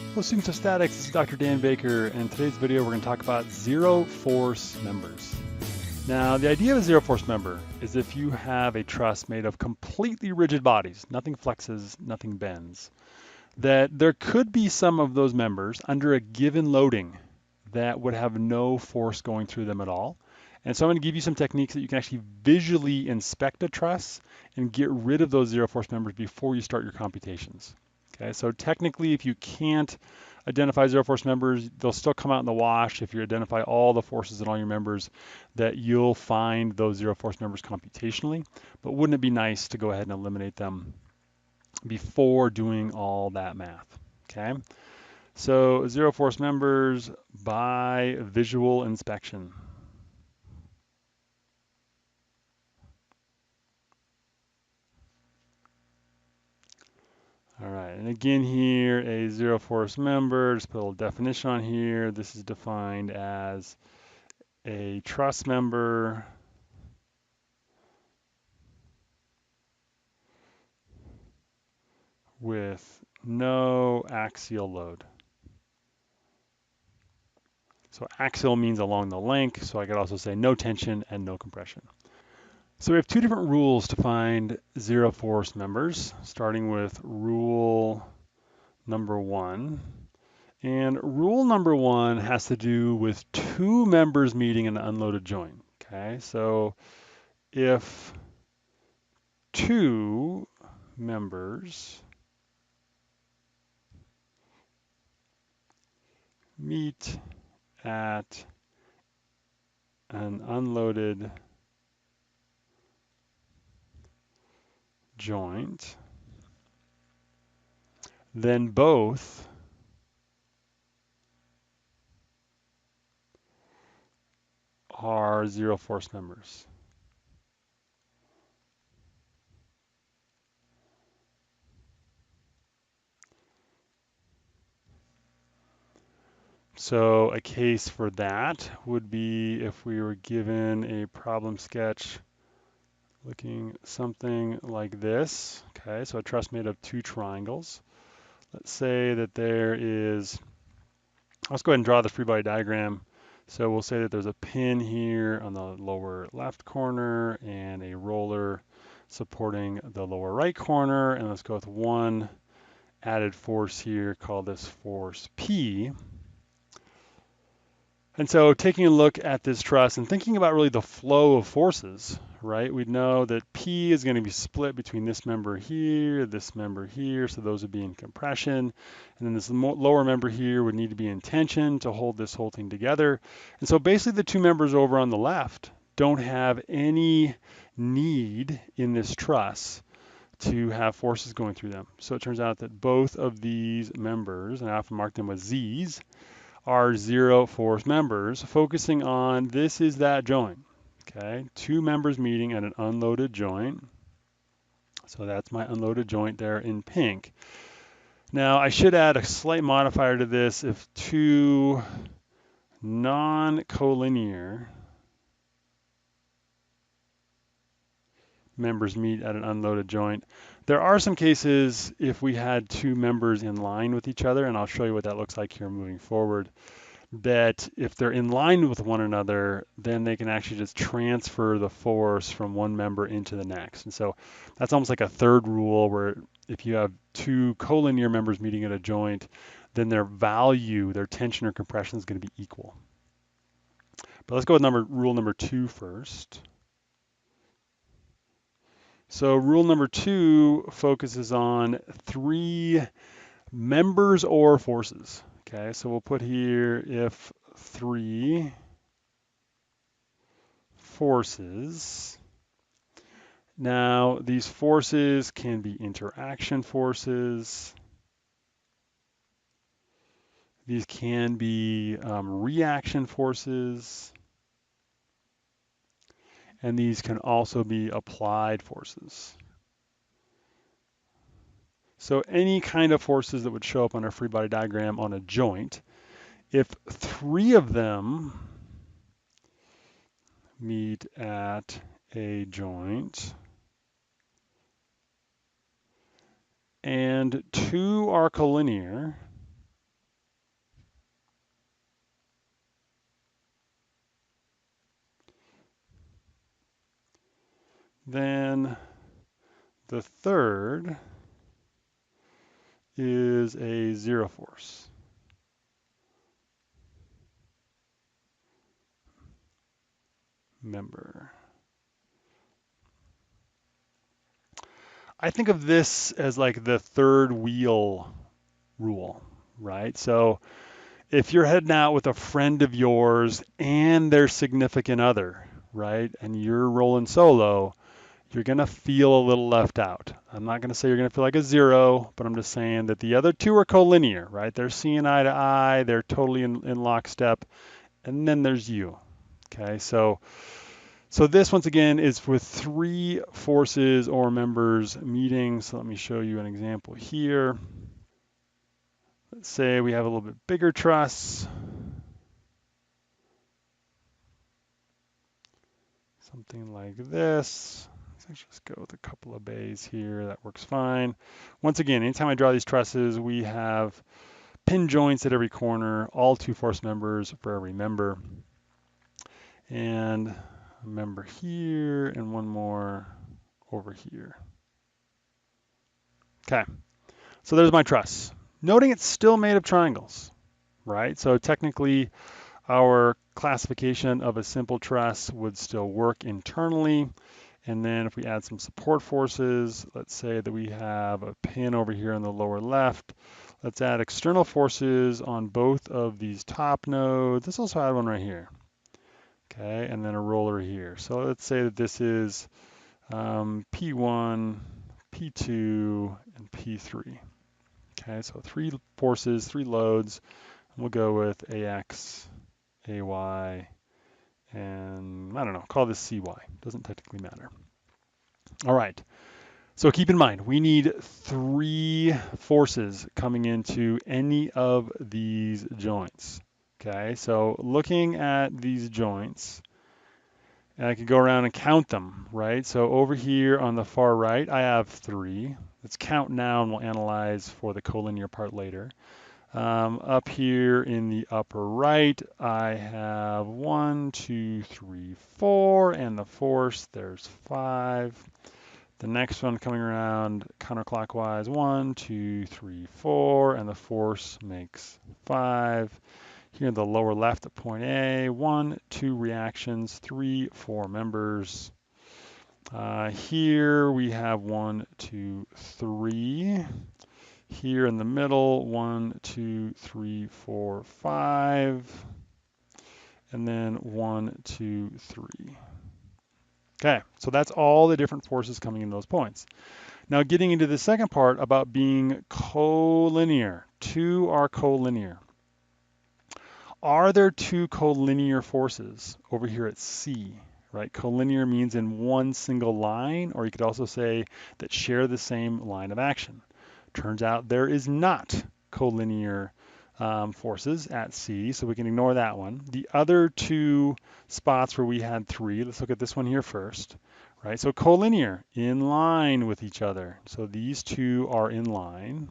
Hello students of statics, this is Dr. Dan Baker, and in today's video we're going to talk about zero force members. Now the idea of a zero force member is if you have a truss made of completely rigid bodies, nothing flexes, nothing bends, that there could be some of those members under a given loading that would have no force going through them at all. And so I'm going to give you some techniques that you can actually visually inspect a truss and get rid of those zero force members before you start your computations. Okay, so technically if you can't identify zero force members, they'll still come out in the wash if you identify all the forces in all your members, that you'll find those zero force members computationally. But wouldn't it be nice to go ahead and eliminate them before doing all that math? Okay, so zero force members by visual inspection. All right, and again here, a zero force member, just put a little definition on here. This is defined as a truss member with no axial load. So axial means along the length, so I could also say no tension and no compression. So we have two different rules to find zero force members, starting with rule number one. And rule number one has to do with two members meeting an unloaded joint. Okay, so if two members meet at an unloaded joint, then both are zero force members. So a case for that would be if we were given a problem sketch looking something like this. Okay, so a truss made of two triangles. Let's say that there is, let's go ahead and draw the free body diagram. So we'll say that there's a pin here on the lower left corner and a roller supporting the lower right corner. And let's go with one added force here, call this force P. And so taking a look at this truss and thinking about really the flow of forces, right? We know that P is going to be split between this member here, so those would be in compression. And then this lower member here would need to be in tension to hold this whole thing together. And so basically the two members over on the left don't have any need in this truss to have forces going through them. So it turns out that both of these members, and I often mark them with Z's, are zero force members, focusing on this is that joint. Okay, two members meeting at an unloaded joint. So that's my unloaded joint there in pink. Now I should add a slight modifier to this. If two non-collinear members meet at an unloaded joint, there are some cases if we had two members in line with each other, and I'll show you what that looks like here moving forward, that if they're in line with one another, then they can actually just transfer the force from one member into the next. And so that's almost like a third rule where if you have two collinear members meeting at a joint, then their value, their tension or compression is going to be equal. But let's go with rule number two first. So rule number two focuses on three members or forces. Okay, so we'll put here if three forces. Now, these forces can be interaction forces. These can be reaction forces. And these can also be applied forces. So any kind of forces that would show up on our free body diagram on a joint, if three of them meet at a joint and two are collinear, Then the third is a zero force member. I think of this as like the third wheel rule, right? So if you're heading out with a friend of yours and their significant other, right, and you're rolling solo, you're going to feel a little left out. I'm not going to say you're going to feel like a zero, but I'm just saying that the other two are collinear, right? They're seeing eye to eye, they're totally in lockstep, and then there's you. Okay, so this once again is with three forces or members meeting. So let me show you an example here. Let's say we have a little bit bigger truss. Something like this. Let's just go with a couple of bays here. That works fine. Once again, anytime I draw these trusses, we have pin joints at every corner, all two force members for every member. And a member here and one more over here. Okay, so there's my truss. Noting it's still made of triangles, right? So technically our classification of a simple truss would still work internally. And then if we add some support forces, let's say that we have a pin over here in the lower left. Let's add external forces on both of these top nodes. Let's also add one right here. Okay, and then a roller here. So let's say that this is P1, P2, and P3. Okay, so three forces, three loads. And we'll go with AX, AY, and I don't know, call this CY. Doesn't technically matter. All right. So keep in mind, we need three forces coming into any of these joints. Okay, so looking at these joints, and I could go around and count them, right? So over here on the far right, I have three. Let's count now and we'll analyze for the collinear part later. Up here in the upper right, I have 1, 2, 3, 4, and the force, there's 5. The next one coming around counterclockwise, 1, 2, 3, 4, and the force makes 5. Here in the lower left at point A, 1, 2 reactions, 3, 4 members. Here we have 1, 2, 3. Here in the middle, 1, 2, 3, 4, 5. And then 1, 2, 3. Okay, so that's all the different forces coming in those points. Now getting into the second part about being collinear. Two are collinear. Are there two collinear forces over here at C? Right, collinear means in one single line, or you could also say that share the same line of action. Turns out there is not collinear forces at C, so we can ignore that one. The other two spots where we had three, let's look at this one here first, right? So collinear, in line with each other. So these two are in line.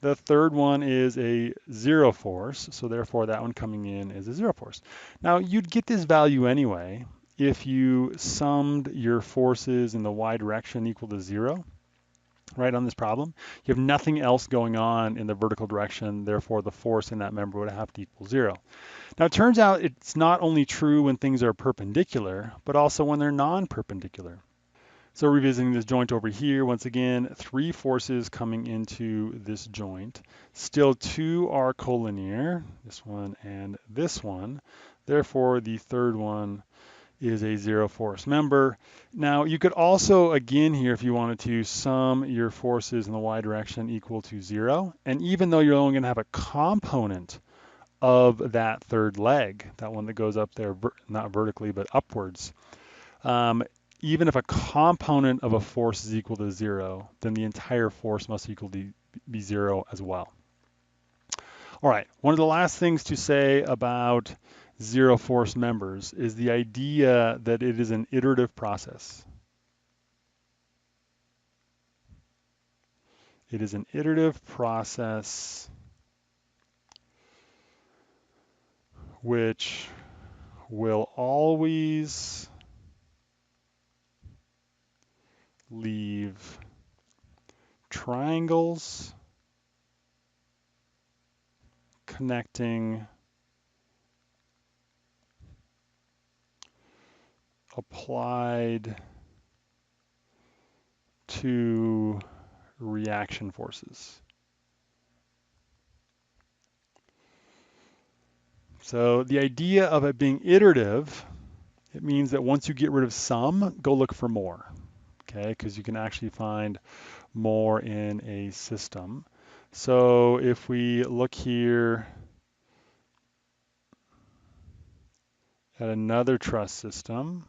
The third one is a zero force, so therefore that one coming in is a zero force. Now you'd get this value anyway if you summed your forces in the y direction equal to 0, right, on this problem. You have nothing else going on in the vertical direction, therefore the force in that member would have to equal 0. Now it turns out it's not only true when things are perpendicular, but also when they're non-perpendicular. So revisiting this joint over here, once again, three forces coming into this joint. Still two are collinear, this one and this one. Therefore, the third one is a zero force member. Now, you could also, again here, if you wanted to, sum your forces in the y direction equal to 0. And even though you're only going to have a component of that third leg, that one that goes up there, not vertically, but upwards, even if a component of a force is equal to 0, then the entire force must equal to be 0 as well. All right, one of the last things to say about zero force members is the idea that it is an iterative process. It is an iterative process which will always leave triangles connecting applied to reaction forces. So the idea of it being iterative, it means that once you get rid of some, go look for more, okay? Because you can actually find more in a system. So if we look here at another truss system,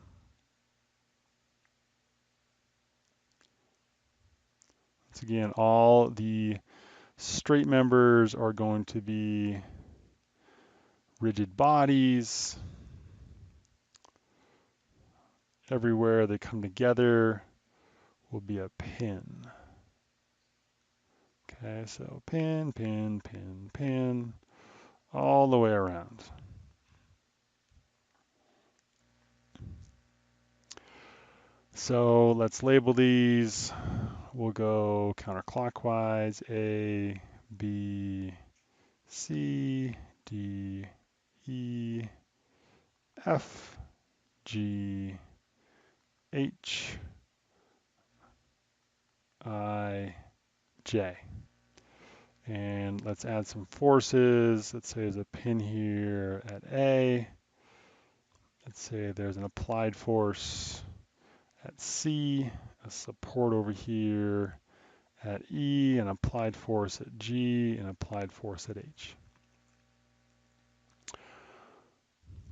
once again, all the straight members are going to be rigid bodies. Everywhere they come together will be a pin. Okay, so pin, pin, pin, pin, all the way around. So let's label these. We'll go counterclockwise, A, B, C, D, E, F, G, H, I, J. And let's add some forces. Let's say there's a pin here at A. Let's say there's an applied force at C, a support over here at E, an applied force at G, and applied force at H.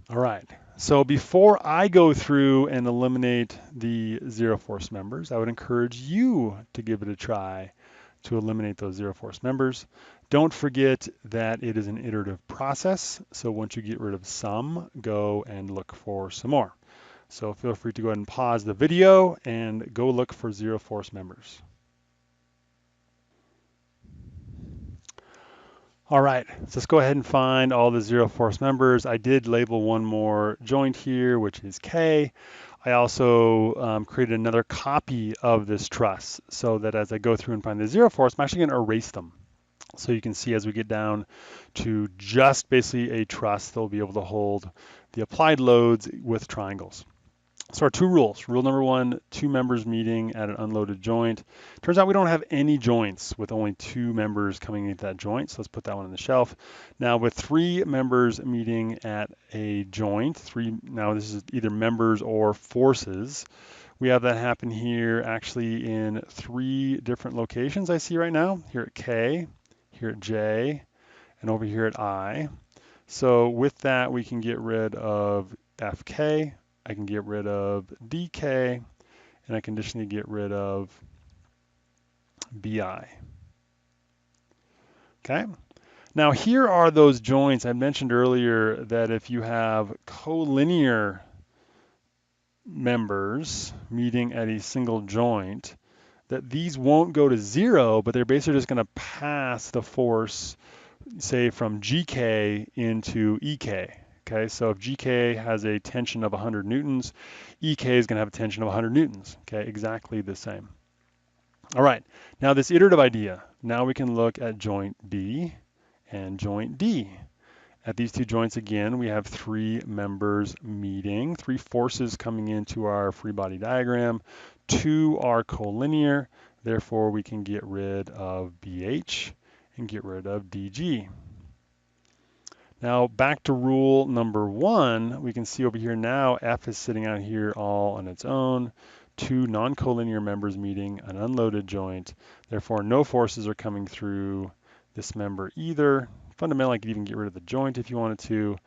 All right, so before I go through and eliminate the zero force members, I would encourage you to give it a try to eliminate those zero force members. Don't forget that it is an iterative process, so once you get rid of some, go and look for some more. So feel free to go ahead and pause the video and go look for zero force members. All right, so let's go ahead and find all the zero force members. I did label one more joint here, which is K. I also created another copy of this truss so that as I go through and find the zero force, I'm actually going to erase them. So you can see as we get down to just basically a truss, they'll be able to hold the applied loads with triangles. So our two rules. Rule number one, two members meeting at an unloaded joint. Turns out we don't have any joints with only two members coming into that joint, so let's put that one on the shelf. Now with three members meeting at a joint, now this is either members or forces, we have that happen here actually in three different locations I see right now, here at K, here at J, and over here at I. So with that, we can get rid of FK, I can get rid of DK, and I can additionally get rid of BI. Okay. Now here are those joints. I mentioned earlier that if you have collinear members meeting at a single joint, that these won't go to zero, but they're basically just going to pass the force, say, from GK into EK. Okay, so if GK has a tension of 100 newtons, EK is going to have a tension of 100 newtons. Okay, exactly the same. All right, now this iterative idea. Now we can look at joint B and joint D. At these two joints again, we have three members meeting, three forces coming into our free body diagram. Two are collinear, therefore we can get rid of BH and get rid of DG. Now back to rule number one, we can see over here now F is sitting out here all on its own. Two non-collinear members meeting an unloaded joint. Therefore, no forces are coming through this member either. Fundamentally, I could even get rid of the joint if you wanted to.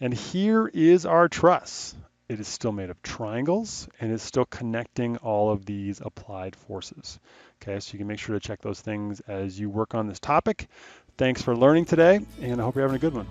And here is our truss. It is still made of triangles and it's still connecting all of these applied forces. Okay, so you can make sure to check those things as you work on this topic. Thanks for learning today, and I hope you're having a good one.